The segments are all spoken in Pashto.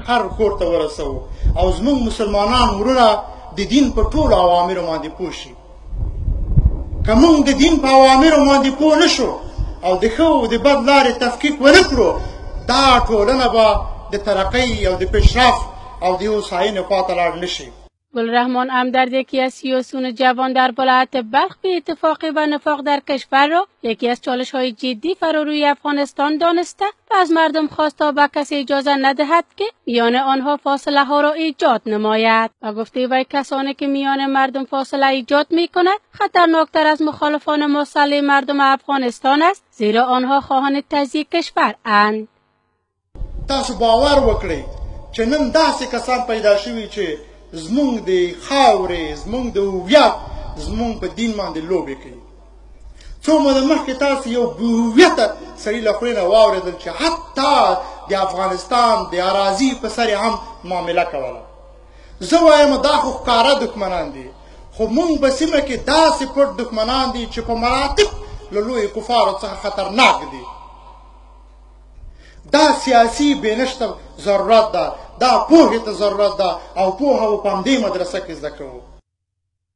هر کور ته ورسوو او زموږ مسلمانان ورونه د دین په ټولو اوامرو باندې پوه شي. که موږ د دین په اوامرو باندې پوه نه شو او د ښه او د بد لارې تفکیک ونه کړو، دا ټولنه به د ترقی او د پیشرفت او د هوساینې خواته لاړ نه شي. گلرحمان امدرد، یکی از سیاسیون جوان در ولایت بلخ، بی اتفاقی و نفاق در کشور را یکی از چالش‌های جدی فراروی افغانستان دانسته و از مردم خواست تا به کسی اجازه ندهد که میان آنها فاصله ها را ایجاد نماید و گفته وی کسانی که میان مردم فاصله ایجاد می‌کند خطرناکتر از مخالفان مسلح مردم افغانستان است، زیرا آنها خواهان تجزیه کشور اند. تاسو باور وکړئ چې نن داسې کسان پیدا شوي چې زمونږ د خاورې، زمونږ د هویت، زمونږ په دین باندې لوبې کوي. څو موده مخکې تاسو یو بېهویته سړي له خولې نه واورېدل چې حتی د افغانستان د اراضي په سر یې هم معامله کوله. زه وایم دا خو ښکاره دښمنان دي، خو موږ په سیمه کې داسې پټ دښمنان دي چې په مراتب له لویو کفارو څخه خطرناک دي. دا سیاسي بینشته ضرورت ده، دا پوهې ته ضرورت ده او پوهه و په همدې مدرسه کې زده کوو.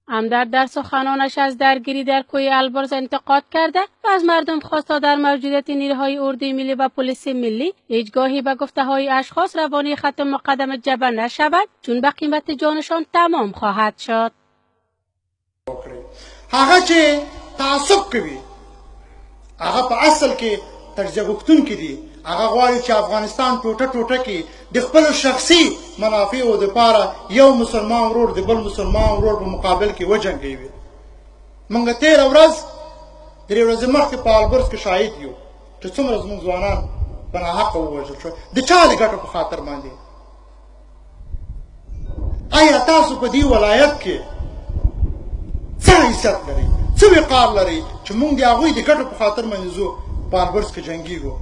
امدرد در سخنانش از درگیری در کوی البرز انتقاد کرده و از مردم خواست تا در موجودیت نیروهای اردوی ملی و پلیس ملی هیچگاهی به گفته‌های اشخاص روانی خط مقدم جبر نشود، چون به قیمت جانشان تمام خواهد شد. هغه چې تعصب کوي هغه په اصل کې تجزیه غوښتونکي دي. هغه غواړي چې افغانستان ټوټه ټوټه کې د خپلو شخصي منافعو دپاره یو مسلمان ورور د بل مسلمان ورور په مقابل کې وجنګوي. موږ تېره ورځ درې ورځې مخکې په البرز کې شاهد یو چې څومره زموږ ځوانان په ناحقه ووژل شول د چا د ګټو په خاطر باندې. آیا تاسو په دې ولایت کې څه حیثیت لرئ، څه وقار لرئ چې موږ د هغوی د ګټو په خاطر باندې ځو په البرز کې جنګیږو؟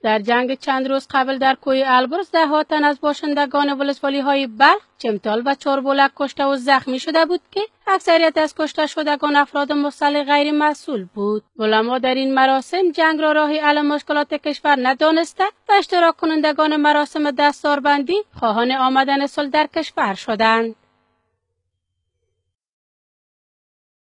در جنگ چند روز قبل در کوی البرز ده‌ها تن از باشندگان ولسوالی‌های بلخ، چمتال و چاربلک کشته و زخمی شده بود که اکثریت از کشته شدگان افراد مسلح غیر مسئول بود. علما در این مراسم جنگ را راهی حل مشکلات کشور ندانسته و اشتراک کنندگان مراسم دستاربندی خواهان آمدن صلح در کشور شدند.